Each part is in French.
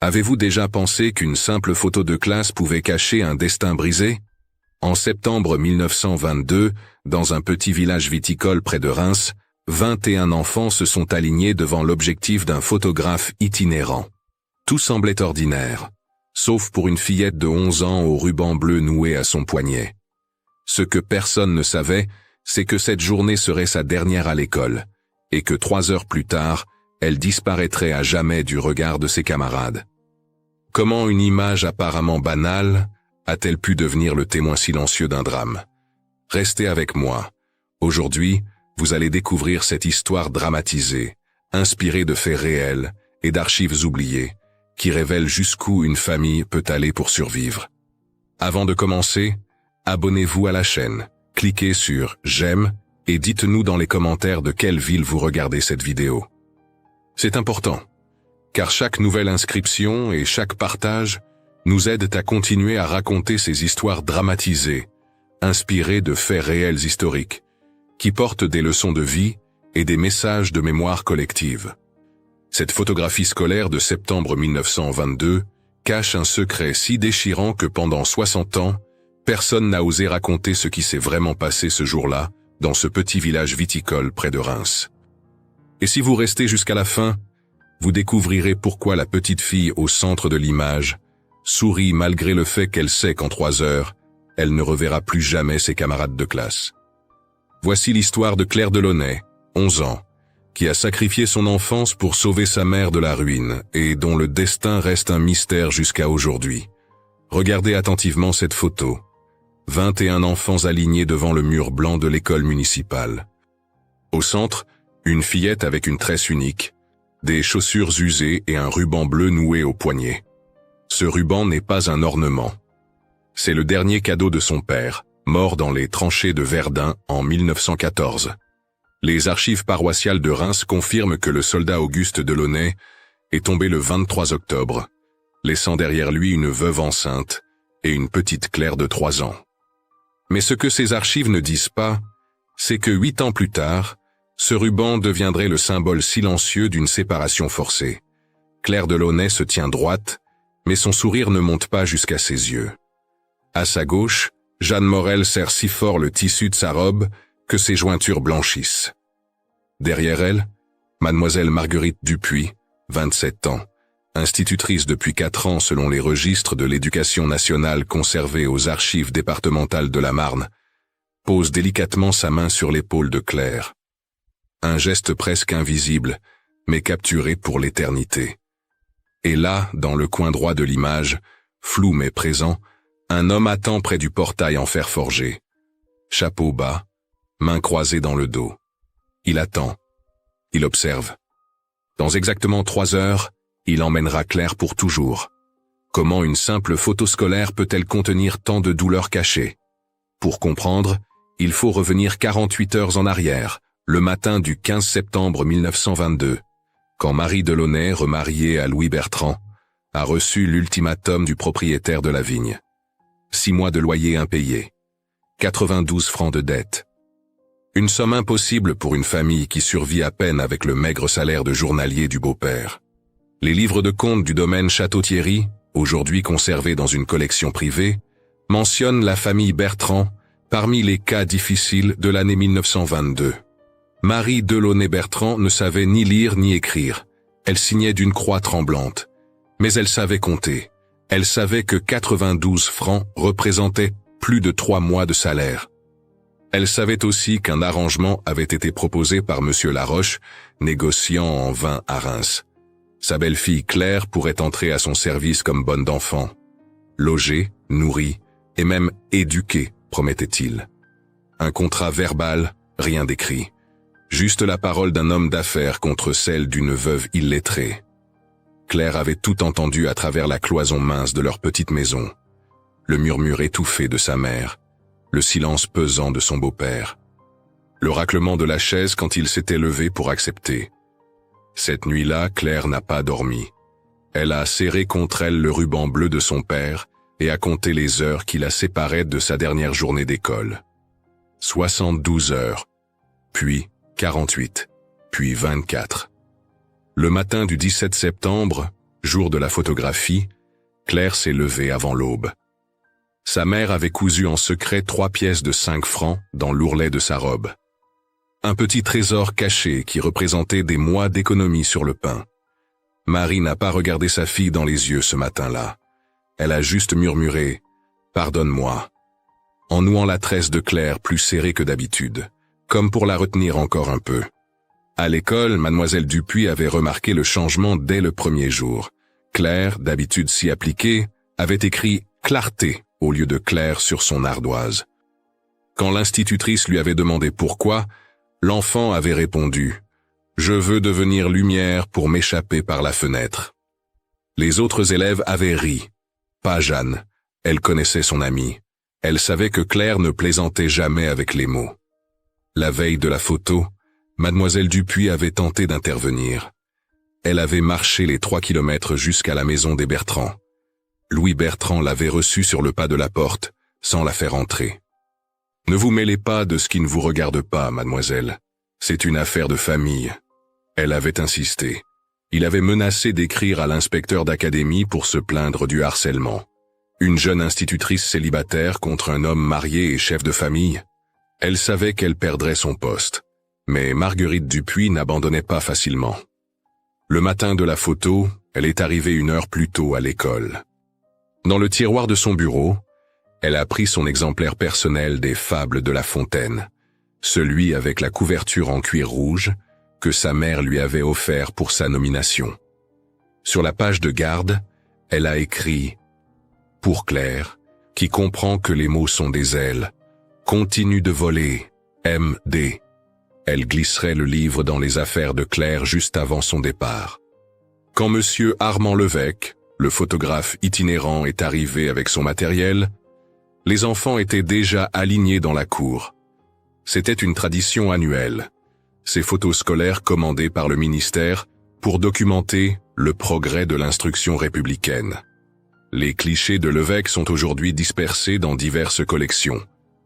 Avez-vous déjà pensé qu'une simple photo de classe pouvait cacher un destin brisé? En septembre 1922, dans un petit village viticole près de Reims, 21 enfants se sont alignés devant l'objectif d'un photographe itinérant. Tout semblait ordinaire, sauf pour une fillette de 11 ans au ruban bleu noué à son poignet. Ce que personne ne savait, c'est que cette journée serait sa dernière à l'école, et que 3 heures plus tard, elle disparaîtrait à jamais du regard de ses camarades. Comment une image apparemment banale a-t-elle pu devenir le témoin silencieux d'un drame? Restez avec moi. Aujourd'hui, vous allez découvrir cette histoire dramatisée, inspirée de faits réels et d'archives oubliées, qui révèlent jusqu'où une famille peut aller pour survivre. Avant de commencer, abonnez-vous à la chaîne, cliquez sur « J'aime » et dites-nous dans les commentaires de quelle ville vous regardez cette vidéo. C'est important, car chaque nouvelle inscription et chaque partage nous aident à continuer à raconter ces histoires dramatisées, inspirées de faits réels historiques, qui portent des leçons de vie et des messages de mémoire collective. Cette photographie scolaire de septembre 1922 cache un secret si déchirant que pendant 60 ans, personne n'a osé raconter ce qui s'est vraiment passé ce jour-là dans ce petit village viticole près de Reims. Et si vous restez jusqu'à la fin, vous découvrirez pourquoi la petite fille au centre de l'image sourit malgré le fait qu'elle sait qu'en 3 heures, elle ne reverra plus jamais ses camarades de classe. Voici l'histoire de Claire Delaunay, 11 ans, qui a sacrifié son enfance pour sauver sa mère de la ruine et dont le destin reste un mystère jusqu'à aujourd'hui. Regardez attentivement cette photo. 21 enfants alignés devant le mur blanc de l'école municipale. Au centre, une fillette avec une tresse unique, des chaussures usées et un ruban bleu noué au poignet. Ce ruban n'est pas un ornement. C'est le dernier cadeau de son père, mort dans les tranchées de Verdun en 1914. Les archives paroissiales de Reims confirment que le soldat Auguste Delaunay est tombé le 23 octobre, laissant derrière lui une veuve enceinte et une petite Claire de 3 ans. Mais ce que ces archives ne disent pas, c'est que 8 ans plus tard, ce ruban deviendrait le symbole silencieux d'une séparation forcée. Claire Delaunay se tient droite, mais son sourire ne monte pas jusqu'à ses yeux. À sa gauche, Jeanne Morel serre si fort le tissu de sa robe que ses jointures blanchissent. Derrière elle, mademoiselle Marguerite Dupuis, 27 ans, institutrice depuis 4 ans selon les registres de l'éducation nationale conservés aux archives départementales de la Marne, pose délicatement sa main sur l'épaule de Claire. Un geste presque invisible, mais capturé pour l'éternité. Et là, dans le coin droit de l'image, flou mais présent, un homme attend près du portail en fer forgé. Chapeau bas, mains croisées dans le dos. Il attend. Il observe. Dans exactement 3 heures, il emmènera Claire pour toujours. Comment une simple photo scolaire peut-elle contenir tant de douleurs cachées? Pour comprendre, il faut revenir 48 heures en arrière, le matin du 15 septembre 1922, quand Marie Delaunay, remariée à Louis Bertrand, a reçu l'ultimatum du propriétaire de la vigne. 6 mois de loyer impayé. 92 francs de dette. Une somme impossible pour une famille qui survit à peine avec le maigre salaire de journalier du beau-père. Les livres de comptes du domaine Château-Thierry, aujourd'hui conservés dans une collection privée, mentionnent la famille Bertrand parmi les cas difficiles de l'année 1922. Marie Delaunay-Bertrand ne savait ni lire ni écrire. Elle signait d'une croix tremblante. Mais elle savait compter. Elle savait que 92 francs représentaient plus de 3 mois de salaire. Elle savait aussi qu'un arrangement avait été proposé par Monsieur Laroche, négociant en vin à Reims. Sa belle-fille Claire pourrait entrer à son service comme bonne d'enfant. Logée, nourrie et même éduquée, promettait-il. Un contrat verbal, rien d'écrit. Juste la parole d'un homme d'affaires contre celle d'une veuve illettrée. Claire avait tout entendu à travers la cloison mince de leur petite maison. Le murmure étouffé de sa mère, le silence pesant de son beau-père. Le raclement de la chaise quand il s'était levé pour accepter. Cette nuit-là, Claire n'a pas dormi. Elle a serré contre elle le ruban bleu de son père et a compté les heures qui la séparaient de sa dernière journée d'école. 72 heures, puis 48, puis 24. Le matin du 17 septembre, Jour de la photographie, Claire s'est levée avant l'aube. Sa mère avait cousu en secret 3 pièces de 5 francs dans l'ourlet de sa robe. Un petit trésor caché qui représentait des mois d'économie sur le pain. Marie n'a pas regardé sa fille dans les yeux ce matin-là. Elle a juste murmuré « Pardonne-moi », en nouant la tresse de Claire plus serrée que d'habitude, comme pour la retenir encore un peu. À l'école, mademoiselle Dupuis avait remarqué le changement dès le premier jour. Claire, d'habitude si appliquée, avait écrit « clarté » au lieu de Claire sur son ardoise. Quand l'institutrice lui avait demandé pourquoi, l'enfant avait répondu « Je veux devenir lumière pour m'échapper par la fenêtre ». Les autres élèves avaient ri. Pas Jeanne. Elle connaissait son amie. Elle savait que Claire ne plaisantait jamais avec les mots. La veille de la photo, mademoiselle Dupuis avait tenté d'intervenir. Elle avait marché les 3 kilomètres jusqu'à la maison des Bertrand. Louis Bertrand l'avait reçue sur le pas de la porte, sans la faire entrer. « Ne vous mêlez pas de ce qui ne vous regarde pas, mademoiselle. C'est une affaire de famille. » Elle avait insisté. Il avait menacé d'écrire à l'inspecteur d'académie pour se plaindre du harcèlement. Une jeune institutrice célibataire contre un homme marié et chef de famille. Elle savait qu'elle perdrait son poste. Mais Marguerite Dupuis n'abandonnait pas facilement. Le matin de la photo, elle est arrivée 1 heure plus tôt à l'école. Dans le tiroir de son bureau, elle a pris son exemplaire personnel des Fables de La Fontaine, celui avec la couverture en cuir rouge que sa mère lui avait offert pour sa nomination. Sur la page de garde, elle a écrit « Pour Claire, qui comprend que les mots sont des ailes, continue de voler, M.D. » Elle glisserait le livre dans les affaires de Claire juste avant son départ. Quand monsieur Armand Levesque, le photographe itinérant, est arrivé avec son matériel, les enfants étaient déjà alignés dans la cour. C'était une tradition annuelle, ces photos scolaires commandées par le ministère pour documenter le progrès de l'instruction républicaine. Les clichés de Levesque sont aujourd'hui dispersés dans diverses collections,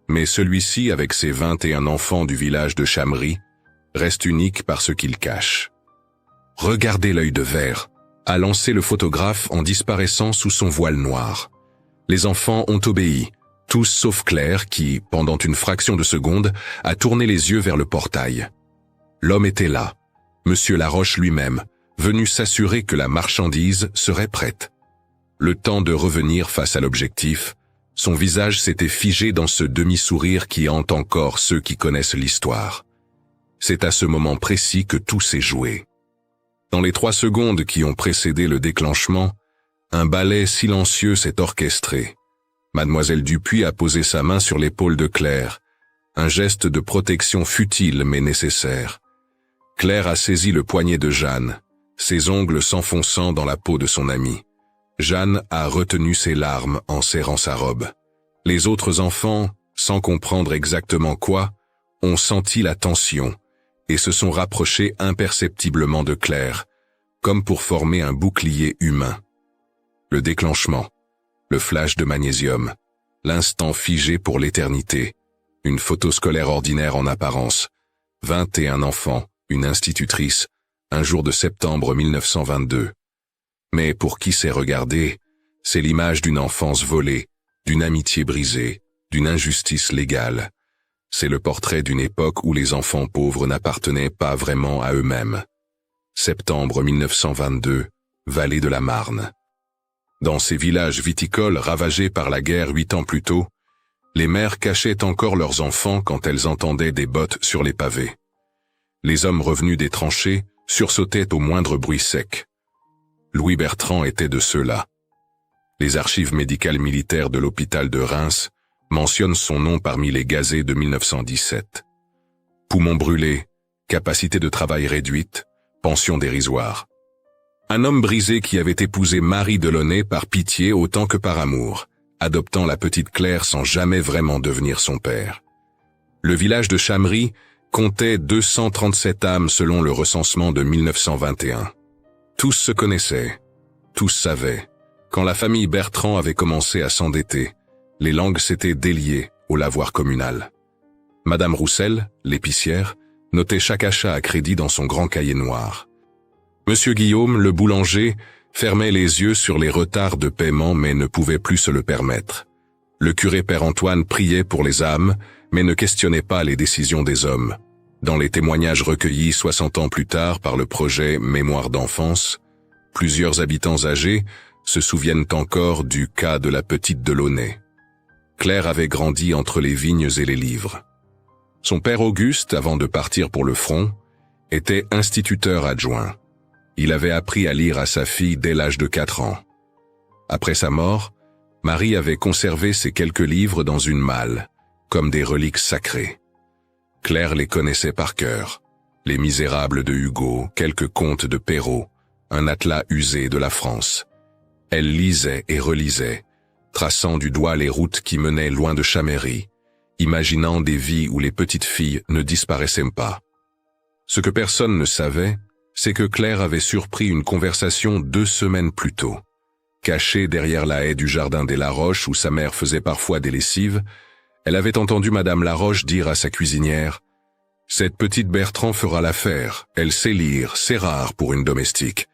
mais celui-ci, avec ses 21 enfants du village de Chamery, reste unique par ce qu'il cache. « Regardez l'œil de verre », a lancé le photographe en disparaissant sous son voile noir. Les enfants ont obéi, tous sauf Claire qui, pendant une fraction de seconde, a tourné les yeux vers le portail. L'homme était là, Monsieur Laroche lui-même, venu s'assurer que la marchandise serait prête. Le temps de revenir face à l'objectif, son visage s'était figé dans ce demi-sourire qui hante encore ceux qui connaissent l'histoire. C'est à ce moment précis que tout s'est joué. Dans les 3 secondes qui ont précédé le déclenchement, un ballet silencieux s'est orchestré. Mademoiselle Dupuis a posé sa main sur l'épaule de Claire, un geste de protection futile mais nécessaire. Claire a saisi le poignet de Jeanne, ses ongles s'enfonçant dans la peau de son amie. Jeanne a retenu ses larmes en serrant sa robe. Les autres enfants, sans comprendre exactement quoi, ont senti la tension et se sont rapprochés imperceptiblement de Claire, comme pour former un bouclier humain. Le déclenchement, le flash de magnésium, l'instant figé pour l'éternité, une photo scolaire ordinaire en apparence, 21 enfants, une institutrice, un jour de septembre 1922. Mais pour qui sait regarder, c'est l'image d'une enfance volée, d'une amitié brisée, d'une injustice légale. C'est le portrait d'une époque où les enfants pauvres n'appartenaient pas vraiment à eux-mêmes. Septembre 1922, vallée de la Marne. Dans ces villages viticoles ravagés par la guerre 8 ans plus tôt, les mères cachaient encore leurs enfants quand elles entendaient des bottes sur les pavés. Les hommes revenus des tranchées sursautaient au moindre bruit sec. Louis Bertrand était de ceux-là. Les archives médicales militaires de l'hôpital de Reims mentionnent son nom parmi les gazés de 1917. Poumons brûlés, capacité de travail réduite, pension dérisoire. Un homme brisé qui avait épousé Marie Delaunay par pitié autant que par amour, adoptant la petite Claire sans jamais vraiment devenir son père. Le village de Chamery comptait 237 âmes selon le recensement de 1921. Tous se connaissaient, tous savaient. Quand la famille Bertrand avait commencé à s'endetter, les langues s'étaient déliées au lavoir communal. Madame Roussel, l'épicière, notait chaque achat à crédit dans son grand cahier noir. Monsieur Guillaume, le boulanger, fermait les yeux sur les retards de paiement mais ne pouvait plus se le permettre. Le curé Père Antoine priait pour les âmes, mais ne questionnait pas les décisions des hommes. Dans les témoignages recueillis 60 ans plus tard par le projet Mémoire d'enfance, plusieurs habitants âgés se souviennent encore du cas de la petite Delaunay. Claire avait grandi entre les vignes et les livres. Son père Auguste, avant de partir pour le front, était instituteur adjoint. Il avait appris à lire à sa fille dès l'âge de 4 ans. Après sa mort, Marie avait conservé ces quelques livres dans une malle, comme des reliques sacrées. Claire les connaissait par cœur. Les Misérables de Hugo, quelques contes de Perrault, un atlas usé de la France. Elle lisait et relisait, traçant du doigt les routes qui menaient loin de Chaméry, imaginant des vies où les petites filles ne disparaissaient pas. Ce que personne ne savait, c'est que Claire avait surpris une conversation 2 semaines plus tôt. Cachée derrière la haie du jardin des Laroche où sa mère faisait parfois des lessives, elle avait entendu Madame Laroche dire à sa cuisinière « Cette petite Bertrand fera l'affaire, elle sait lire, c'est rare pour une domestique.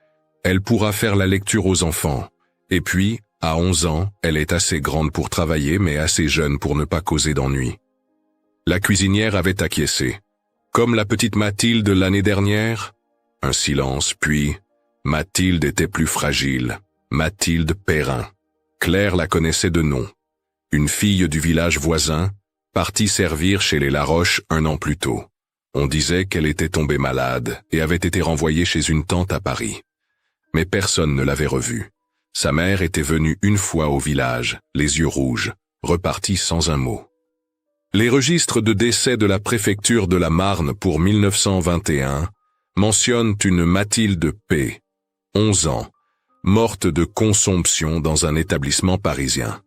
Elle pourra faire la lecture aux enfants. Et puis, à 11 ans, elle est assez grande pour travailler mais assez jeune pour ne pas causer d'ennui. » La cuisinière avait acquiescé. « Comme la petite Mathilde l'année dernière ?» Un silence, puis Mathilde était plus fragile. Mathilde Perrin. Claire la connaissait de nom. Une fille du village voisin, partie servir chez les Laroche 1 an plus tôt. On disait qu'elle était tombée malade et avait été renvoyée chez une tante à Paris. Mais personne ne l'avait revue. Sa mère était venue une fois au village, les yeux rouges, repartie sans un mot. Les registres de décès de la préfecture de la Marne pour 1921 mentionnent une Mathilde P., 11 ans, morte de consomption dans un établissement parisien.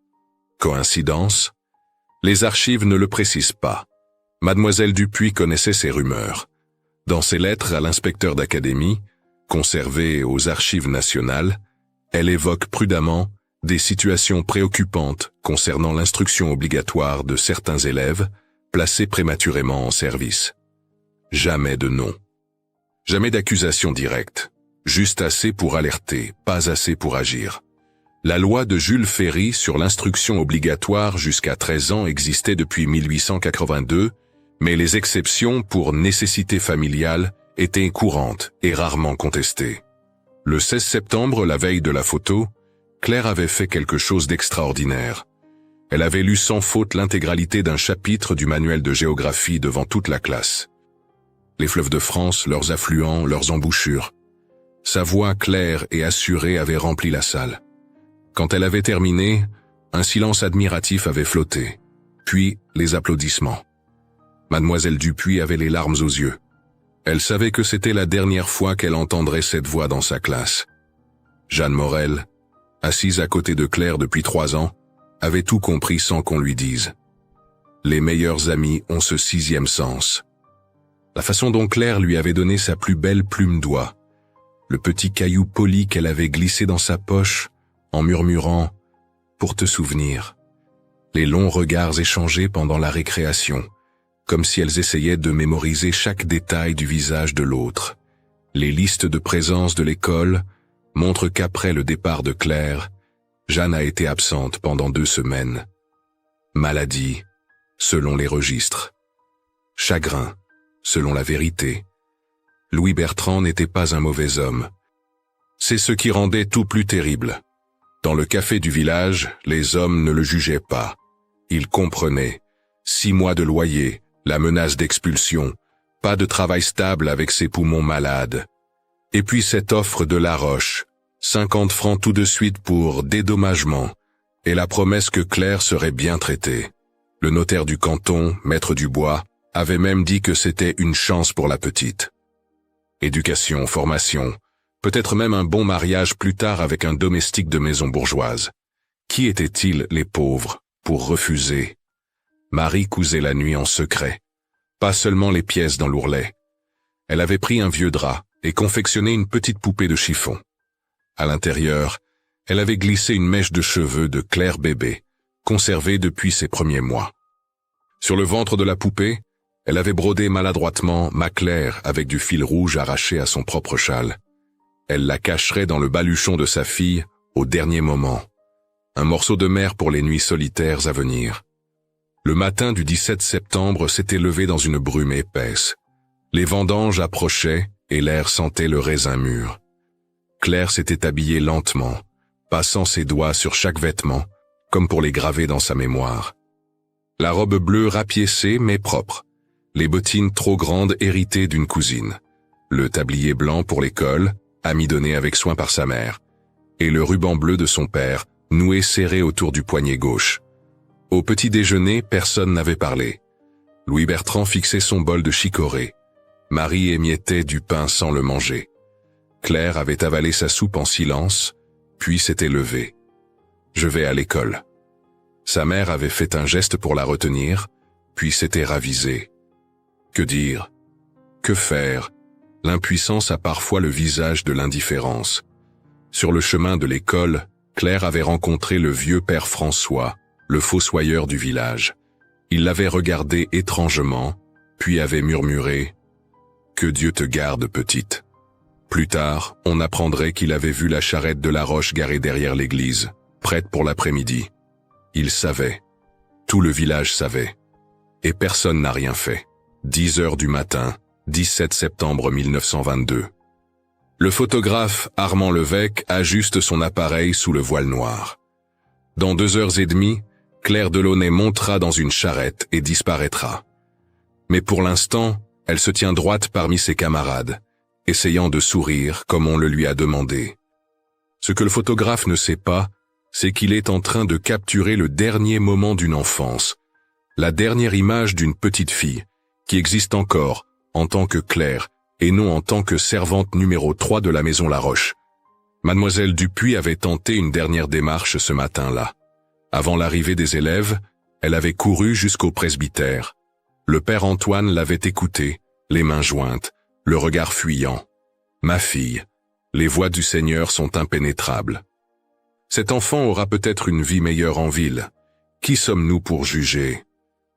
Coïncidence? Les archives ne le précisent pas. Mademoiselle Dupuis connaissait ces rumeurs. Dans ses lettres à l'inspecteur d'académie, conservées aux archives nationales, elle évoque prudemment des situations préoccupantes concernant l'instruction obligatoire de certains élèves placés prématurément en service. Jamais de nom. Jamais d'accusation directe. Juste assez pour alerter, pas assez pour agir. La loi de Jules Ferry sur l'instruction obligatoire jusqu'à 13 ans existait depuis 1882, mais les exceptions pour nécessité familiale étaient courantes et rarement contestées. Le 16 septembre, la veille de la photo, Claire avait fait quelque chose d'extraordinaire. Elle avait lu sans faute l'intégralité d'un chapitre du manuel de géographie devant toute la classe. Les fleuves de France, leurs affluents, leurs embouchures. Sa voix claire et assurée avait rempli la salle. Quand elle avait terminé, un silence admiratif avait flotté, puis les applaudissements. Mademoiselle Dupuis avait les larmes aux yeux. Elle savait que c'était la dernière fois qu'elle entendrait cette voix dans sa classe. Jeanne Morel, assise à côté de Claire depuis 3 ans, avait tout compris sans qu'on lui dise. Les meilleurs amis ont ce 6e sens. La façon dont Claire lui avait donné sa plus belle plume d'oie, le petit caillou poli qu'elle avait glissé dans sa poche, en murmurant « pour te souvenir », les longs regards échangés pendant la récréation, comme si elles essayaient de mémoriser chaque détail du visage de l'autre. Les listes de présence de l'école montrent qu'après le départ de Claire, Jeanne a été absente pendant 2 semaines. Maladie, selon les registres. Chagrin, selon la vérité. Louis Bertrand n'était pas un mauvais homme. C'est ce qui rendait tout plus terrible. Dans le café du village, les hommes ne le jugeaient pas. Ils comprenaient. 6 mois de loyer, la menace d'expulsion, pas de travail stable avec ses poumons malades. Et puis cette offre de Laroche, 50 francs tout de suite pour dédommagement, et la promesse que Claire serait bien traitée. Le notaire du canton, maître Dubois, avait même dit que c'était une chance pour la petite. Éducation, formation, peut-être même un bon mariage plus tard avec un domestique de maison bourgeoise. Qui étaient-ils, les pauvres, pour refuser? Marie cousait la nuit en secret. Pas seulement les pièces dans l'ourlet. Elle avait pris un vieux drap et confectionné une petite poupée de chiffon. À l'intérieur, elle avait glissé une mèche de cheveux de Claire bébé, conservée depuis ses premiers mois. Sur le ventre de la poupée, elle avait brodé maladroitement « Ma Claire » avec du fil rouge arraché à son propre châle. Elle la cacherait dans le baluchon de sa fille, au dernier moment. Un morceau de mer pour les nuits solitaires à venir. Le matin du 17 septembre s'était levé dans une brume épaisse. Les vendanges approchaient et l'air sentait le raisin mûr. Claire s'était habillée lentement, passant ses doigts sur chaque vêtement, comme pour les graver dans sa mémoire. La robe bleue rapiécée mais propre, les bottines trop grandes héritées d'une cousine, le tablier blanc pour l'école, amidonné avec soin par sa mère, et le ruban bleu de son père, noué serré autour du poignet gauche. Au petit déjeuner, personne n'avait parlé. Louis Bertrand fixait son bol de chicorée. Marie émiettait du pain sans le manger. Claire avait avalé sa soupe en silence, puis s'était levée. « Je vais à l'école. » Sa mère avait fait un geste pour la retenir, puis s'était ravisée. Que dire? Que faire? L'impuissance a parfois le visage de l'indifférence. Sur le chemin de l'école, Claire avait rencontré le vieux père François, le fossoyeur du village. Il l'avait regardée étrangement, puis avait murmuré « Que Dieu te garde, petite ». Plus tard, on apprendrait qu'il avait vu la charrette de la Roche garée derrière l'église, prête pour l'après-midi. Il savait. Tout le village savait. Et personne n'a rien fait. 10 heures du matin, 17 septembre 1922. Le photographe Armand Levesque ajuste son appareil sous le voile noir. Dans 2h30, Claire Delaunay montera dans une charrette et disparaîtra. Mais pour l'instant, elle se tient droite parmi ses camarades, essayant de sourire comme on le lui a demandé. Ce que le photographe ne sait pas, c'est qu'il est en train de capturer le dernier moment d'une enfance, la dernière image d'une petite fille, qui existe encore en tant que Claire et non en tant que servante numéro 3 de la maison Laroche. Mademoiselle Dupuis avait tenté une dernière démarche ce matin-là. Avant l'arrivée des élèves, elle avait couru jusqu'au presbytère. Le père Antoine l'avait écoutée, les mains jointes, le regard fuyant. « Ma fille, les voies du Seigneur sont impénétrables. Cet enfant aura peut-être une vie meilleure en ville. Qui sommes-nous pour juger ?»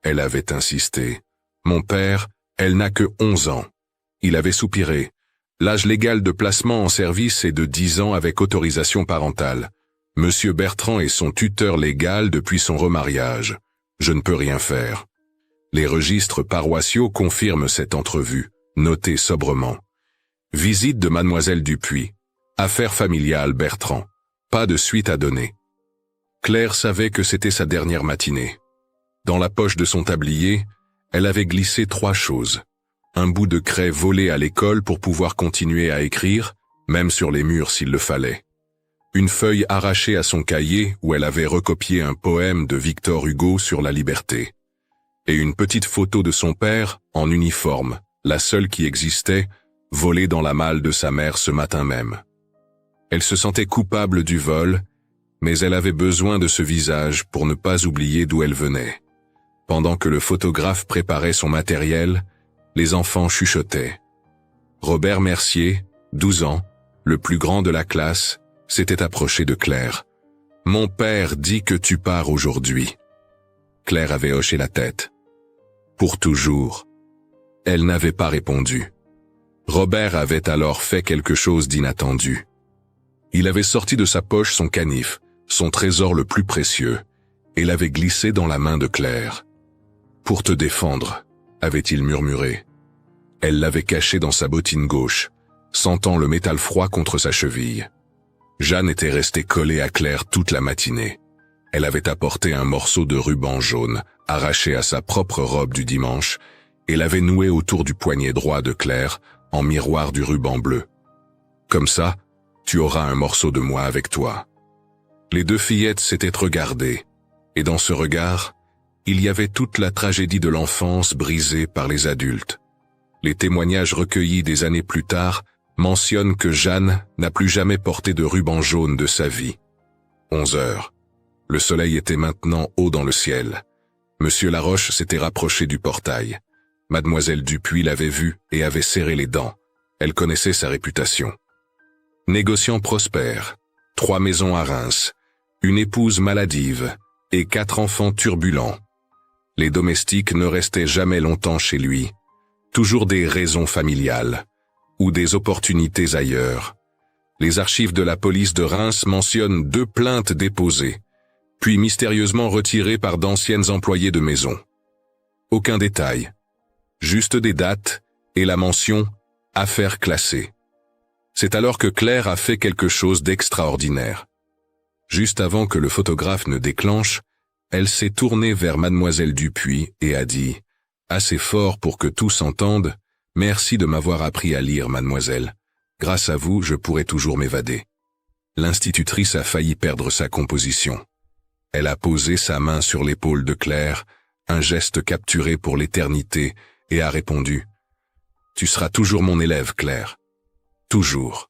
Elle avait insisté. « Mon père, elle n'a que 11 ans. » Il avait soupiré. « L'âge légal de placement en service est de 10 ans avec autorisation parentale. Monsieur Bertrand est son tuteur légal depuis son remariage. Je ne peux rien faire. » Les registres paroissiaux confirment cette entrevue, notée sobrement. Visite de Mademoiselle Dupuis. Affaire familiale Bertrand. Pas de suite à donner. Claire savait que c'était sa dernière matinée. Dans la poche de son tablier, elle avait glissé 3 choses. Un bout de craie volé à l'école pour pouvoir continuer à écrire, même sur les murs s'il le fallait. Une feuille arrachée à son cahier où elle avait recopié un poème de Victor Hugo sur la liberté. Et une petite photo de son père, en uniforme, la seule qui existait, volée dans la malle de sa mère ce matin même. Elle se sentait coupable du vol, mais elle avait besoin de ce visage pour ne pas oublier d'où elle venait. Pendant que le photographe préparait son matériel, les enfants chuchotaient. Robert Mercier, 12 ans, le plus grand de la classe, s'était approché de Claire. « Mon père dit que tu pars aujourd'hui. » Claire avait hoché la tête. Pour toujours. Elle n'avait pas répondu. Robert avait alors fait quelque chose d'inattendu. Il avait sorti de sa poche son canif, son trésor le plus précieux, et l'avait glissé dans la main de Claire. « Pour te défendre », avait-il murmuré. Elle l'avait caché dans sa bottine gauche, sentant le métal froid contre sa cheville. Jeanne était restée collée à Claire toute la matinée. Elle avait apporté un morceau de ruban jaune, arraché à sa propre robe du dimanche, et l'avait noué autour du poignet droit de Claire, en miroir du ruban bleu. « Comme ça, tu auras un morceau de moi avec toi. » Les 2 fillettes s'étaient regardées, et dans ce regard, il y avait toute la tragédie de l'enfance brisée par les adultes. Les témoignages recueillis des années plus tard mentionnent que Jeanne n'a plus jamais porté de ruban jaune de sa vie. 11 heures. Le soleil était maintenant haut dans le ciel. Monsieur Laroche s'était rapproché du portail. Mademoiselle Dupuis l'avait vu et avait serré les dents. Elle connaissait sa réputation. Négociant prospère, 3 maisons à Reims, une épouse maladive et 4 enfants turbulents. Les domestiques ne restaient jamais longtemps chez lui. Toujours des raisons familiales ou des opportunités ailleurs. Les archives de la police de Reims mentionnent 2 plaintes déposées, puis mystérieusement retirées par d'anciennes employées de maison. Aucun détail, juste des dates et la mention « affaire classée ». C'est alors que Claire a fait quelque chose d'extraordinaire. Juste avant que le photographe ne déclenche, elle s'est tournée vers mademoiselle Dupuis et a dit « Assez fort pour que tous entendent, merci de m'avoir appris à lire, mademoiselle. Grâce à vous, je pourrai toujours m'évader. » L'institutrice a failli perdre sa composition. Elle a posé sa main sur l'épaule de Claire, un geste capturé pour l'éternité, et a répondu « Tu seras toujours mon élève, Claire. Toujours. »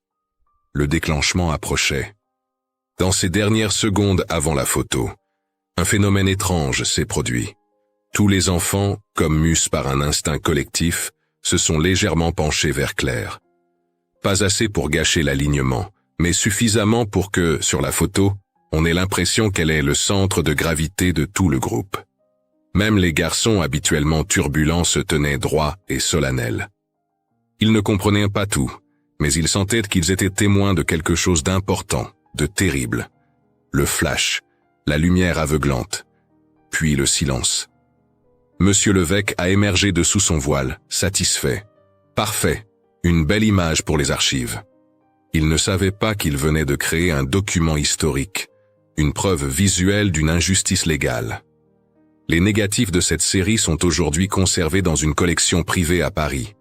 Le déclenchement approchait. Dans ces dernières secondes avant la photo, un phénomène étrange s'est produit. Tous les enfants, comme mus par un instinct collectif, se sont légèrement penchés vers Claire. Pas assez pour gâcher l'alignement, mais suffisamment pour que, sur la photo, on ait l'impression qu'elle est le centre de gravité de tout le groupe. Même les garçons habituellement turbulents se tenaient droits et solennels. Ils ne comprenaient pas tout, mais ils sentaient qu'ils étaient témoins de quelque chose d'important, de terrible. Le flash, la lumière aveuglante, puis le silence. Monsieur Levesque a émergé de sous son voile, satisfait. Parfait, une belle image pour les archives. Il ne savait pas qu'il venait de créer un document historique, une preuve visuelle d'une injustice légale. Les négatifs de cette série sont aujourd'hui conservés dans une collection privée à Paris.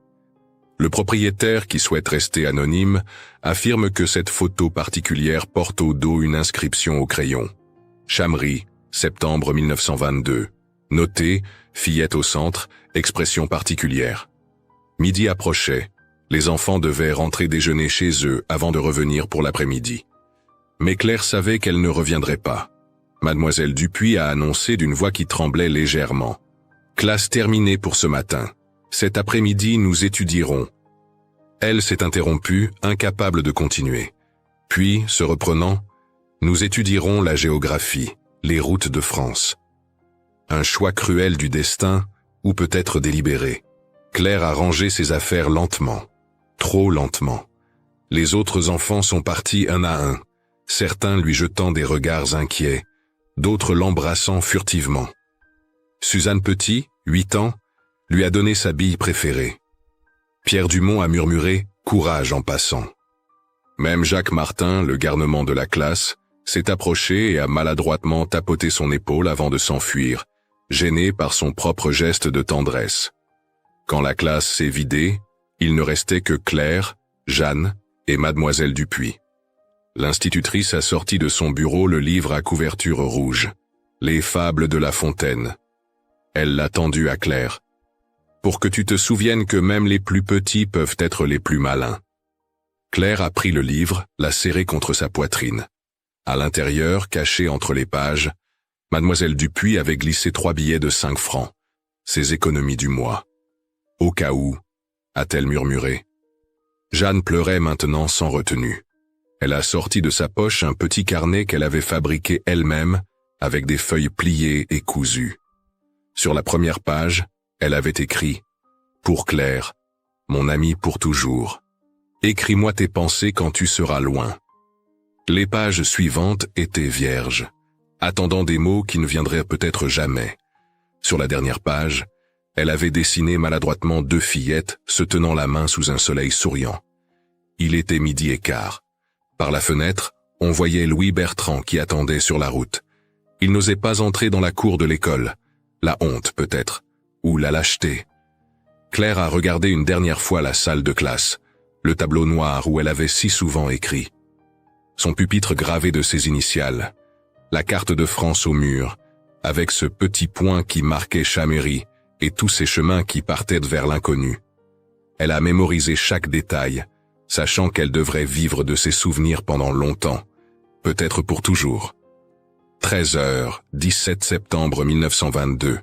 Le propriétaire, qui souhaite rester anonyme, affirme que cette photo particulière porte au dos une inscription au crayon. Chamery, septembre 1922. Noté, fillette au centre, expression particulière. Midi approchait. Les enfants devaient rentrer déjeuner chez eux avant de revenir pour l'après-midi. Mais Claire savait qu'elle ne reviendrait pas. Mademoiselle Dupuis a annoncé d'une voix qui tremblait légèrement. « Classe terminée pour ce matin. Cet après-midi, nous étudierons. » Elle s'est interrompue, incapable de continuer. Puis, se reprenant, « Nous étudierons la géographie, les routes de France. » Un choix cruel du destin, ou peut-être délibéré. Claire a rangé ses affaires lentement. Trop lentement. Les autres enfants sont partis un à un, certains lui jetant des regards inquiets, d'autres l'embrassant furtivement. Suzanne Petit, 8 ans, lui a donné sa bille préférée. Pierre Dumont a murmuré « courage en passant ». Même Jacques Martin, le garnement de la classe, s'est approché et a maladroitement tapoté son épaule avant de s'enfuir, gêné par son propre geste de tendresse. Quand la classe s'est vidée, il ne restait que Claire, Jeanne et mademoiselle Dupuis. L'institutrice a sorti de son bureau le livre à couverture rouge, Les Fables de La Fontaine. Elle l'a tendu à Claire. Pour que tu te souviennes que même les plus petits peuvent être les plus malins. Claire a pris le livre, l'a serré contre sa poitrine. À l'intérieur, caché entre les pages, mademoiselle Dupuis avait glissé 3 billets de 5 francs, ses économies du mois. Au cas où, a-t-elle murmuré. Jeanne pleurait maintenant sans retenue. Elle a sorti de sa poche un petit carnet qu'elle avait fabriqué elle-même, avec des feuilles pliées et cousues. Sur la première page, elle avait écrit « Pour Claire, mon amie pour toujours. Écris-moi tes pensées quand tu seras loin. » Les pages suivantes étaient vierges, attendant des mots qui ne viendraient peut-être jamais. Sur la dernière page, elle avait dessiné maladroitement 2 fillettes se tenant la main sous un soleil souriant. Il était 12h15. Par la fenêtre, on voyait Louis Bertrand qui attendait sur la route. Il n'osait pas entrer dans la cour de l'école. La honte, peut-être, ou la lâcheté. Claire a regardé une dernière fois la salle de classe, le tableau noir où elle avait si souvent écrit. Son pupitre gravé de ses initiales, la carte de France au mur, avec ce petit point qui marquait Chamery et tous ces chemins qui partaient vers l'inconnu. Elle a mémorisé chaque détail, sachant qu'elle devrait vivre de ses souvenirs pendant longtemps, peut-être pour toujours. 13h, 17 septembre 1922.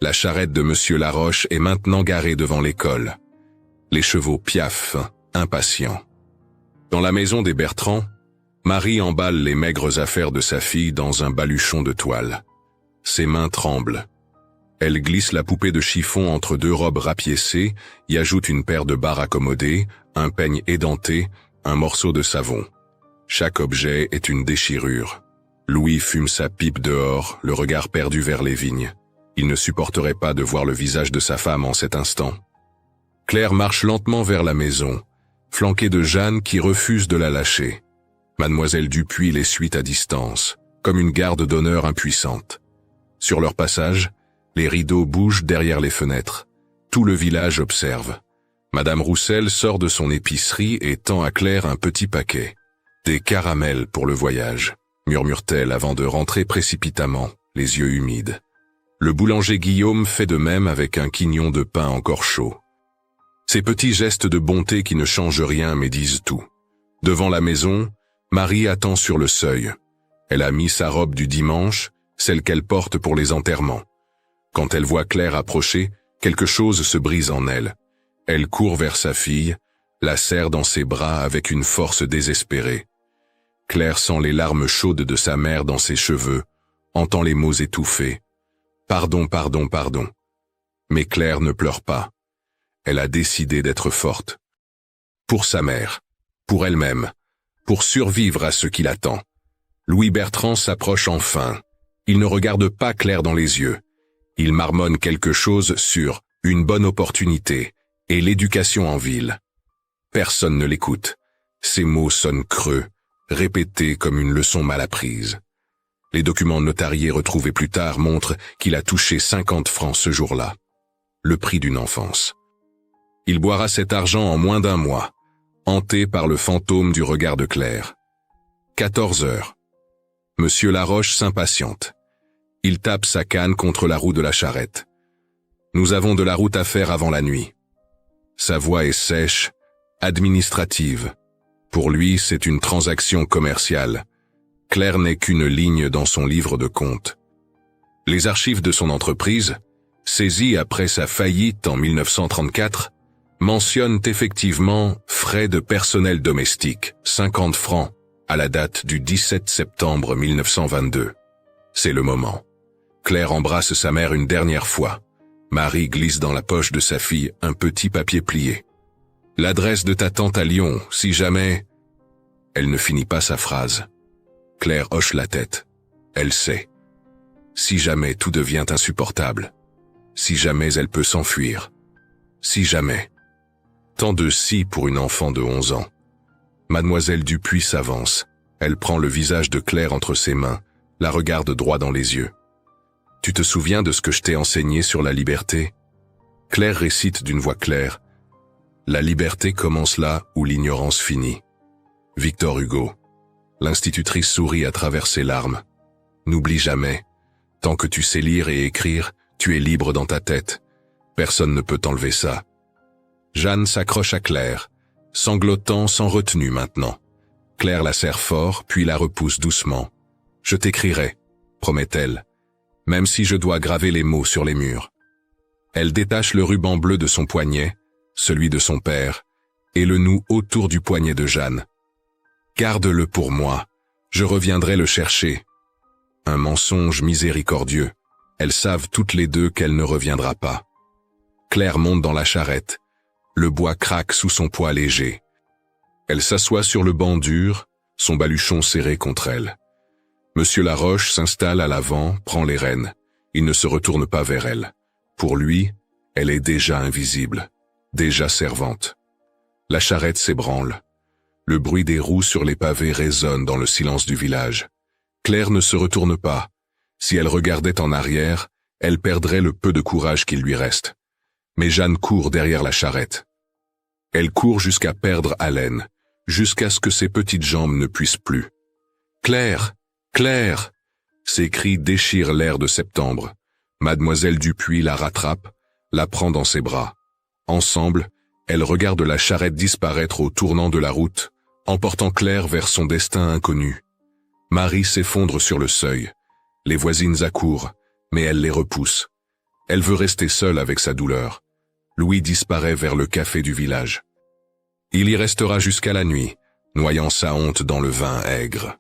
La charrette de Monsieur Laroche est maintenant garée devant l'école. Les chevaux piaffent, impatients. Dans la maison des Bertrand, Marie emballe les maigres affaires de sa fille dans un baluchon de toile. Ses mains tremblent. Elle glisse la poupée de chiffon entre 2 robes rapiécées, y ajoute une paire de barres accommodées, un peigne édenté, un morceau de savon. Chaque objet est une déchirure. Louis fume sa pipe dehors, le regard perdu vers les vignes. Il ne supporterait pas de voir le visage de sa femme en cet instant. Claire marche lentement vers la maison, flanquée de Jeanne qui refuse de la lâcher. Mademoiselle Dupuis les suit à distance, comme une garde d'honneur impuissante. Sur leur passage, les rideaux bougent derrière les fenêtres. Tout le village observe. Madame Roussel sort de son épicerie et tend à Claire un petit paquet. « Des caramels pour le voyage », murmure-t-elle avant de rentrer précipitamment, les yeux humides. Le boulanger Guillaume fait de même avec un quignon de pain encore chaud. Ces petits gestes de bonté qui ne changent rien mais disent tout. Devant la maison, Marie attend sur le seuil. Elle a mis sa robe du dimanche, celle qu'elle porte pour les enterrements. Quand elle voit Claire approcher, quelque chose se brise en elle. Elle court vers sa fille, la serre dans ses bras avec une force désespérée. Claire sent les larmes chaudes de sa mère dans ses cheveux, entend les mots étouffés. « Pardon, pardon, pardon ». Mais Claire ne pleure pas. Elle a décidé d'être forte. Pour sa mère, pour elle-même, pour survivre à ce qui l'attend. Louis Bertrand s'approche enfin. Il ne regarde pas Claire dans les yeux. Il marmonne quelque chose sur « une bonne opportunité » et l'éducation en ville. Personne ne l'écoute. Ses mots sonnent creux, répétés comme une leçon mal apprise. Les documents notariés retrouvés plus tard montrent qu'il a touché 50 francs ce jour-là. Le prix d'une enfance. Il boira cet argent en moins d'un mois, hanté par le fantôme du regard de Claire. 14 heures. Monsieur Laroche s'impatiente. Il tape sa canne contre la roue de la charrette. Nous avons de la route à faire avant la nuit. Sa voix est sèche, administrative. Pour lui, c'est une transaction commerciale. Claire n'est qu'une ligne dans son livre de compte. Les archives de son entreprise, saisies après sa faillite en 1934, mentionnent effectivement frais de personnel domestique, 50 francs, à la date du 17 septembre 1922. C'est le moment. Claire embrasse sa mère une dernière fois. Marie glisse dans la poche de sa fille un petit papier plié. L'adresse de ta tante à Lyon, si jamais... Elle ne finit pas sa phrase. Claire hoche la tête. Elle sait. Si jamais tout devient insupportable. Si jamais elle peut s'enfuir. Si jamais. Tant de si pour une enfant de 11 ans. Mademoiselle Dupuis s'avance. Elle prend le visage de Claire entre ses mains, la regarde droit dans les yeux. « Tu te souviens de ce que je t'ai enseigné sur la liberté ?» Claire récite d'une voix claire. « La liberté commence là où l'ignorance finit. » Victor Hugo. L'institutrice sourit à travers ses larmes. « N'oublie jamais, tant que tu sais lire et écrire, tu es libre dans ta tête. Personne ne peut t'enlever ça. » Jeanne s'accroche à Claire, sanglotant sans retenue maintenant. Claire la serre fort, puis la repousse doucement. « Je t'écrirai, » promet-elle, « même si je dois graver les mots sur les murs. » Elle détache le ruban bleu de son poignet, celui de son père, et le noue autour du poignet de Jeanne. « Garde-le pour moi, je reviendrai le chercher. » Un mensonge miséricordieux. Elles savent toutes les deux qu'elle ne reviendra pas. Claire monte dans la charrette. Le bois craque sous son poids léger. Elle s'assoit sur le banc dur, son baluchon serré contre elle. Monsieur Laroche s'installe à l'avant, prend les rênes. Il ne se retourne pas vers elle. Pour lui, elle est déjà invisible, déjà servante. La charrette s'ébranle. Le bruit des roues sur les pavés résonne dans le silence du village. Claire ne se retourne pas. Si elle regardait en arrière, elle perdrait le peu de courage qu'il lui reste. Mais Jeanne court derrière la charrette. Elle court jusqu'à perdre haleine, jusqu'à ce que ses petites jambes ne puissent plus. « Claire! Claire !» Ses cris déchirent l'air de septembre. Mademoiselle Dupuis la rattrape, la prend dans ses bras. Ensemble, elles regardent la charrette disparaître au tournant de la route, emportant Claire vers son destin inconnu. Marie s'effondre sur le seuil. Les voisines accourent, mais elle les repousse. Elle veut rester seule avec sa douleur. Louis disparaît vers le café du village. Il y restera jusqu'à la nuit, noyant sa honte dans le vin aigre.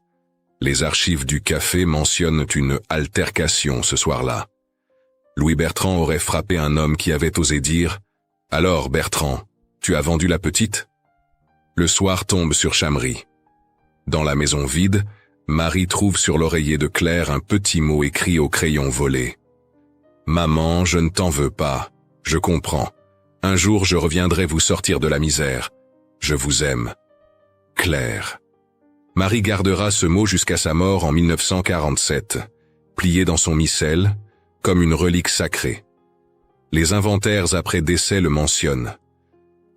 Les archives du café mentionnent une altercation ce soir-là. Louis Bertrand aurait frappé un homme qui avait osé dire « Alors, Bertrand, tu as vendu la petite ?» Le soir tombe sur Chamry. Dans la maison vide, Marie trouve sur l'oreiller de Claire un petit mot écrit au crayon volé. « Maman, je ne t'en veux pas. Je comprends. Un jour je reviendrai vous sortir de la misère. Je vous aime. Claire. » Marie gardera ce mot jusqu'à sa mort en 1947, plié dans son missel, comme une relique sacrée. Les inventaires après décès le mentionnent.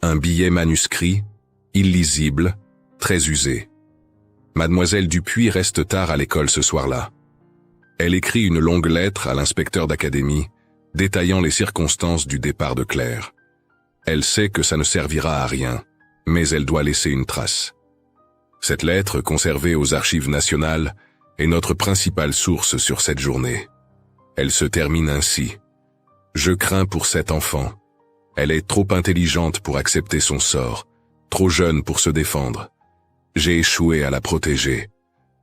Un billet manuscrit, illisible, très usé. Mademoiselle Dupuis reste tard à l'école ce soir-là. Elle écrit une longue lettre à l'inspecteur d'académie, détaillant les circonstances du départ de Claire. Elle sait que ça ne servira à rien, mais elle doit laisser une trace. Cette lettre, conservée aux archives nationales, est notre principale source sur cette journée. Elle se termine ainsi. « Je crains pour cette enfant. Elle est trop intelligente pour accepter son sort, trop jeune pour se défendre. J'ai échoué à la protéger.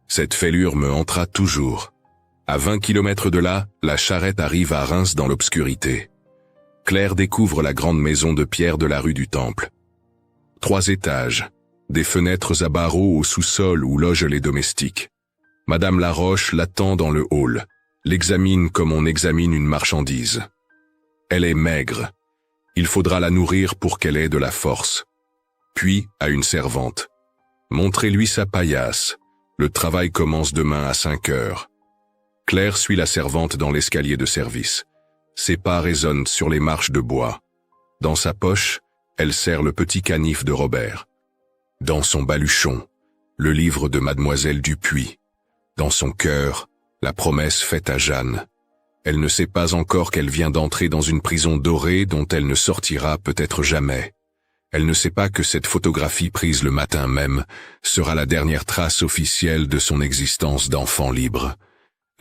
Cette fêlure me hantera toujours. » À 20 kilomètres de là, la charrette arrive à Reims dans l'obscurité. Claire découvre la grande maison de pierre de la rue du Temple. 3 étages, des fenêtres à barreaux au sous-sol où logent les domestiques. Madame Laroche l'attend dans le hall, l'examine comme on examine une marchandise. Elle est maigre. Il faudra la nourrir pour qu'elle ait de la force. Puis, à une servante. Montrez-lui sa paillasse. Le travail commence demain à 5 heures. Claire suit la servante dans l'escalier de service. Ses pas résonnent sur les marches de bois. Dans sa poche, elle serre le petit canif de Robert. Dans son baluchon, le livre de Mademoiselle Dupuis. Dans son cœur, la promesse faite à Jeanne. Elle ne sait pas encore qu'elle vient d'entrer dans une prison dorée dont elle ne sortira peut-être jamais. Elle ne sait pas que cette photographie prise le matin même sera la dernière trace officielle de son existence d'enfant libre.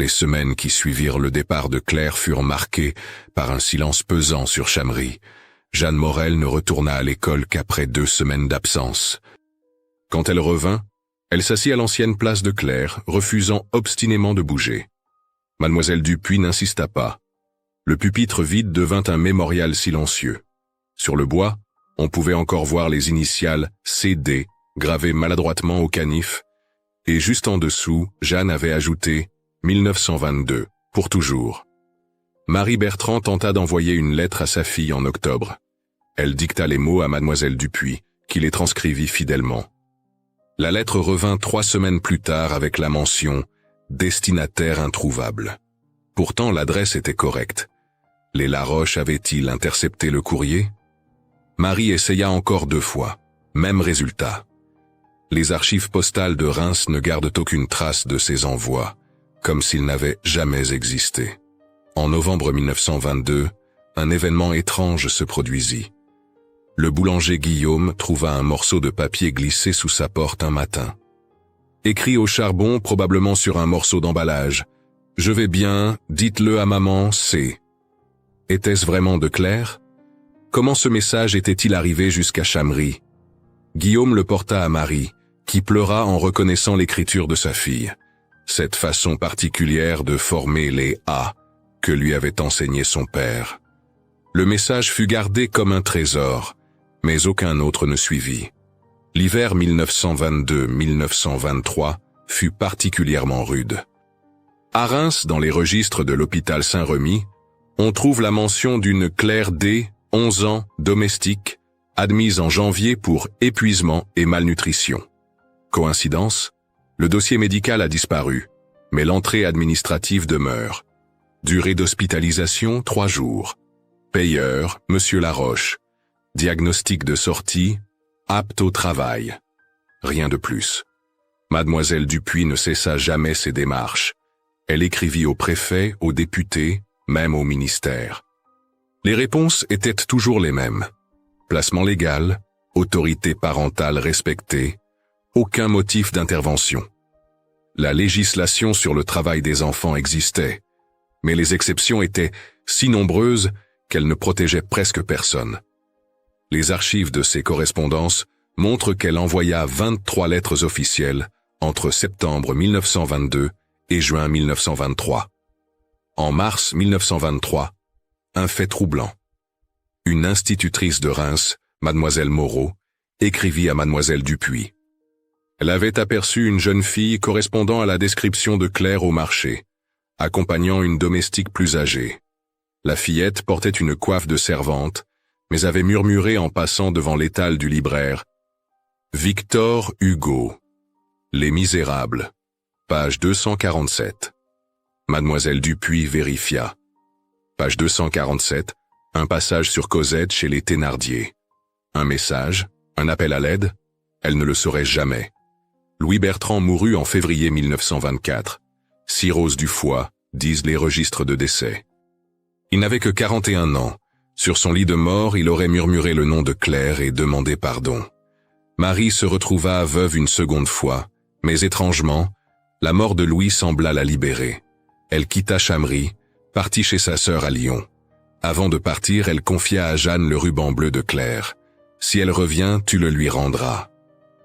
Les semaines qui suivirent le départ de Claire furent marquées par un silence pesant sur Chamry. Jeanne Morel ne retourna à l'école qu'après 2 semaines d'absence. Quand elle revint, elle s'assit à l'ancienne place de Claire, refusant obstinément de bouger. Mademoiselle Dupuis n'insista pas. Le pupitre vide devint un mémorial silencieux. Sur le bois, on pouvait encore voir les initiales CD gravées maladroitement au canif, et juste en dessous, Jeanne avait ajouté 1922, pour toujours. Marie Bertrand tenta d'envoyer une lettre à sa fille en octobre. Elle dicta les mots à Mademoiselle Dupuis, qui les transcrivit fidèlement. La lettre revint 3 semaines plus tard avec la mention « Destinataire introuvable ». Pourtant l'adresse était correcte. Les Laroche avaient-ils intercepté le courrier? Marie essaya encore 2 fois. Même résultat. Les archives postales de Reims ne gardent aucune trace de ces envois, comme s'ils n'avaient jamais existé. En novembre 1922, un événement étrange se produisit. Le boulanger Guillaume trouva un morceau de papier glissé sous sa porte un matin. Écrit au charbon, probablement sur un morceau d'emballage. « Je vais bien, dites-le à maman, c'est... » Était-ce vraiment de Claire? Comment ce message était-il arrivé jusqu'à Chamry? Guillaume le porta à Marie, qui pleura en reconnaissant l'écriture de sa fille. Cette façon particulière de former les « A » que lui avait enseigné son père. Le message fut gardé comme un trésor, mais aucun autre ne suivit. L'hiver 1922-1923 fut particulièrement rude. À Reims, dans les registres de l'hôpital Saint-Remy, on trouve la mention d'une Claire D, 11 ans, domestique, admise en janvier pour épuisement et malnutrition. Coïncidence? Le dossier médical a disparu, mais l'entrée administrative demeure. Durée d'hospitalisation 3 jours. Payeur, Monsieur Laroche. Diagnostic de sortie, apte au travail. Rien de plus. Mademoiselle Dupuis ne cessa jamais ses démarches. Elle écrivit au préfet, aux députés, même au ministère. Les réponses étaient toujours les mêmes. Placement légal, autorité parentale respectée, aucun motif d'intervention. La législation sur le travail des enfants existait, mais les exceptions étaient si nombreuses qu'elles ne protégeaient presque personne. Les archives de ces correspondances montrent qu'elle envoya 23 lettres officielles entre septembre 1922 et juin 1923. En mars 1923, un fait troublant. Une institutrice de Reims, mademoiselle Moreau, écrivit à mademoiselle Dupuis. Elle avait aperçu une jeune fille correspondant à la description de Claire au marché, accompagnant une domestique plus âgée. La fillette portait une coiffe de servante, mais avait murmuré en passant devant l'étal du libraire. Victor Hugo. Les Misérables. Page 247. Mademoiselle Dupuis vérifia. Page 247, un passage sur Cosette chez les Thénardier. Un message, un appel à l'aide, elle ne le saurait jamais. Louis Bertrand mourut en février 1924. Cirrhose du foie, disent les registres de décès. Il n'avait que 41 ans. Sur son lit de mort, il aurait murmuré le nom de Claire et demandé pardon. Marie se retrouva veuve une seconde fois, mais étrangement, la mort de Louis sembla la libérer. Elle quitta Chamery, partit chez sa sœur à Lyon. Avant de partir, elle confia à Jeanne le ruban bleu de Claire. « Si elle revient, tu le lui rendras. »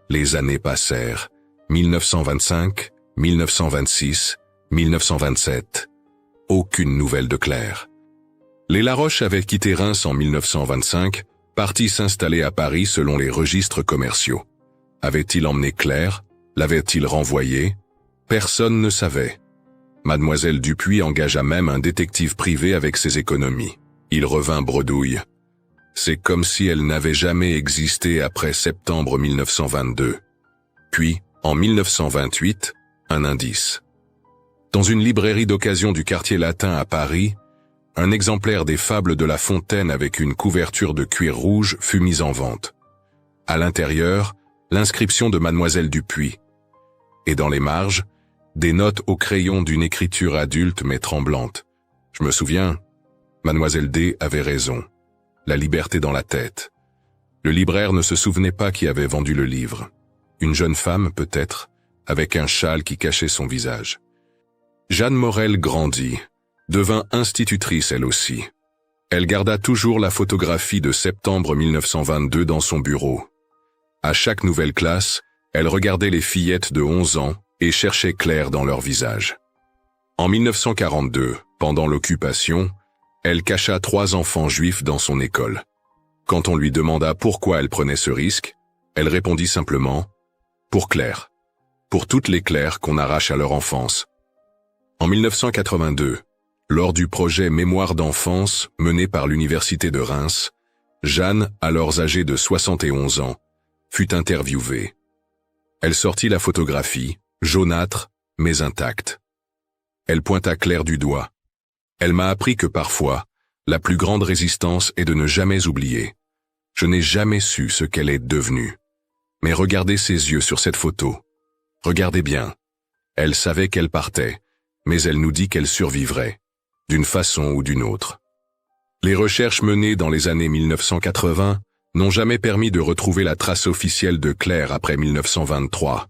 Les années passèrent. 1925, 1926, 1927. Aucune nouvelle de Claire. Les Laroche avaient quitté Reims en 1925, partis s'installer à Paris selon les registres commerciaux. Avait-il emmené Claire? L'avait-il renvoyée? Personne ne savait. Mademoiselle Dupuis engagea même un détective privé avec ses économies. Il revint bredouille. C'est comme si elle n'avait jamais existé après septembre 1922. Puis, en 1928, un indice. Dans une librairie d'occasion du quartier latin à Paris, un exemplaire des Fables de La Fontaine avec une couverture de cuir rouge fut mis en vente. À l'intérieur, l'inscription de Mademoiselle Dupuis. Et dans les marges, des notes au crayon d'une écriture adulte mais tremblante. Je me souviens, Mademoiselle D avait raison. La liberté dans la tête. Le libraire ne se souvenait pas qui avait vendu le livre. Une jeune femme, peut-être, avec un châle qui cachait son visage. Jeanne Morel grandit, devint institutrice elle aussi. Elle garda toujours la photographie de septembre 1922 dans son bureau. À chaque nouvelle classe, elle regardait les fillettes de 11 ans et cherchait Claire dans leur visage. En 1942, pendant l'occupation, elle cacha 3 enfants juifs dans son école. Quand on lui demanda pourquoi elle prenait ce risque, elle répondit simplement « Pour Claire. Pour toutes les Claires qu'on arrache à leur enfance. » En 1982, lors du projet Mémoire d'enfance mené par l'Université de Reims, Jeanne, alors âgée de 71 ans, fut interviewée. Elle sortit la photographie, jaunâtre, mais intacte. Elle pointa Claire du doigt. Elle m'a appris que parfois, la plus grande résistance est de ne jamais oublier. Je n'ai jamais su ce qu'elle est devenue. Mais regardez ses yeux sur cette photo. Regardez bien. Elle savait qu'elle partait, mais elle nous dit qu'elle survivrait, d'une façon ou d'une autre. Les recherches menées dans les années 1980 n'ont jamais permis de retrouver la trace officielle de Claire après 1923.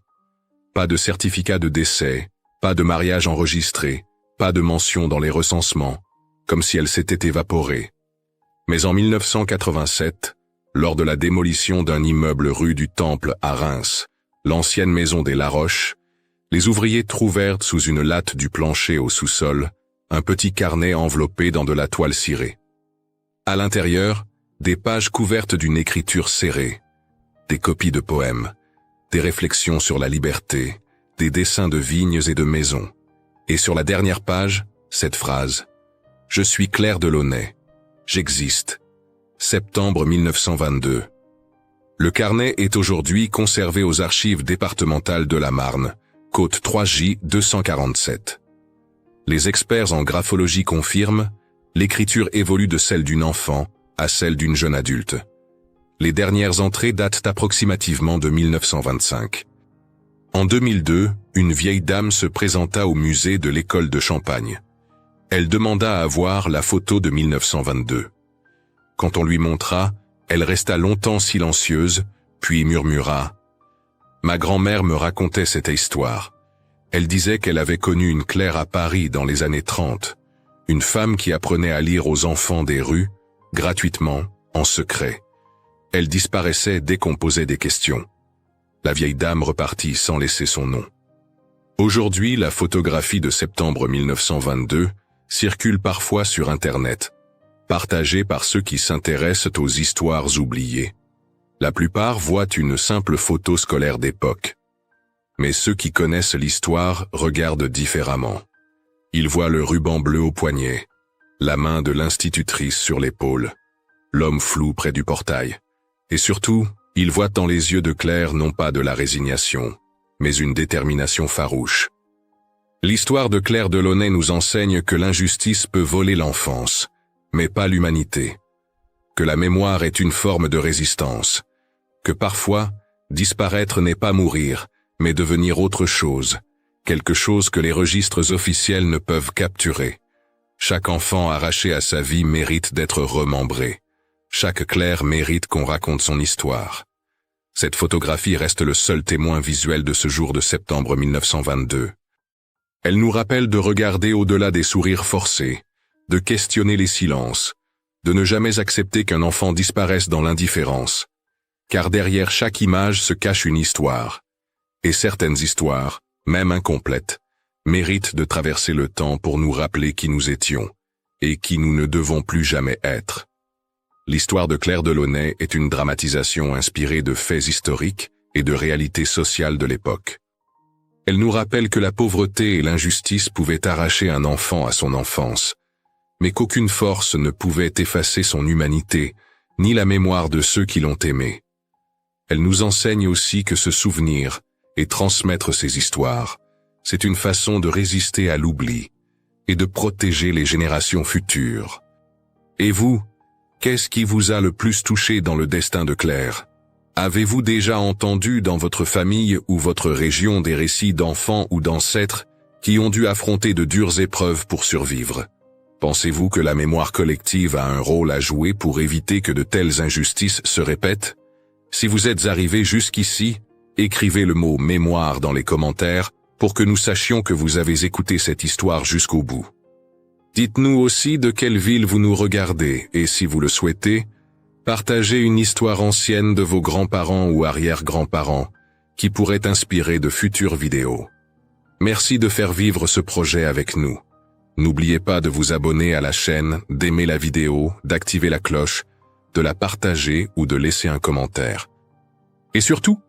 Pas de certificat de décès, pas de mariage enregistré, pas de mention dans les recensements, comme si elle s'était évaporée. Mais en 1987, lors de la démolition d'un immeuble rue du Temple à Reims, l'ancienne maison des Laroche, les ouvriers trouvèrent sous une latte du plancher au sous-sol un petit carnet enveloppé dans de la toile cirée. À l'intérieur, des pages couvertes d'une écriture serrée, des copies de poèmes, des réflexions sur la liberté, des dessins de vignes et de maisons. Et sur la dernière page, cette phrase « Je suis Claire Delaunay. J'existe. Septembre 1922. » Le carnet est aujourd'hui conservé aux archives départementales de la Marne, Côte 3J 247. Les experts en graphologie confirment, l'écriture évolue de celle d'une enfant à celle d'une jeune adulte. Les dernières entrées datent approximativement de 1925. En 2002, une vieille dame se présenta au musée de l'école de Champagne. Elle demanda à voir la photo de 1922. Quand on lui montra, elle resta longtemps silencieuse, puis murmura « Ma grand-mère me racontait cette histoire. Elle disait qu'elle avait connu une Claire à Paris dans les années 30, une femme qui apprenait à lire aux enfants des rues, gratuitement, en secret. Elle disparaissait dès qu'on posait des questions. » La vieille dame repartit sans laisser son nom. Aujourd'hui, la photographie de septembre 1922 circule parfois sur Internet, partagée par ceux qui s'intéressent aux histoires oubliées. La plupart voient une simple photo scolaire d'époque. Mais ceux qui connaissent l'histoire regardent différemment. Ils voient le ruban bleu au poignet, la main de l'institutrice sur l'épaule, l'homme flou près du portail. Et surtout, ils voient dans les yeux de Claire non pas de la résignation, mais une détermination farouche. L'histoire de Claire Delaunay nous enseigne que l'injustice peut voler l'enfance, mais pas l'humanité. Que la mémoire est une forme de résistance. Que parfois, disparaître n'est pas mourir, mais devenir autre chose, quelque chose que les registres officiels ne peuvent capturer. Chaque enfant arraché à sa vie mérite d'être remembré. Chaque Claire mérite qu'on raconte son histoire. Cette photographie reste le seul témoin visuel de ce jour de septembre 1922. Elle nous rappelle de regarder au-delà des sourires forcés, de questionner les silences, de ne jamais accepter qu'un enfant disparaisse dans l'indifférence. Car derrière chaque image se cache une histoire. Et certaines histoires, même incomplètes, méritent de traverser le temps pour nous rappeler qui nous étions, et qui nous ne devons plus jamais être. L'histoire de Claire Delaunay est une dramatisation inspirée de faits historiques et de réalités sociales de l'époque. Elle nous rappelle que la pauvreté et l'injustice pouvaient arracher un enfant à son enfance, mais qu'aucune force ne pouvait effacer son humanité, ni la mémoire de ceux qui l'ont aimé. Elle nous enseigne aussi que se souvenir et transmettre ces histoires, c'est une façon de résister à l'oubli et de protéger les générations futures. Et vous, qu'est-ce qui vous a le plus touché dans le destin de Claire? Avez-vous déjà entendu dans votre famille ou votre région des récits d'enfants ou d'ancêtres qui ont dû affronter de dures épreuves pour survivre? Pensez-vous que la mémoire collective a un rôle à jouer pour éviter que de telles injustices se répètent? Si vous êtes arrivé jusqu'ici, écrivez le mot « mémoire » dans les commentaires pour que nous sachions que vous avez écouté cette histoire jusqu'au bout. Dites-nous aussi de quelle ville vous nous regardez et si vous le souhaitez, partagez une histoire ancienne de vos grands-parents ou arrière-grands-parents qui pourrait inspirer de futures vidéos. Merci de faire vivre ce projet avec nous. N'oubliez pas de vous abonner à la chaîne, d'aimer la vidéo, d'activer la cloche, de la partager ou de laisser un commentaire. Et surtout,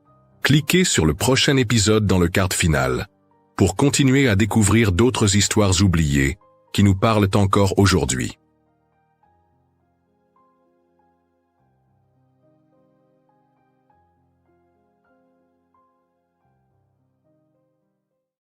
cliquez sur le prochain épisode dans le card final pour continuer à découvrir d'autres histoires oubliées qui nous parlent encore aujourd'hui.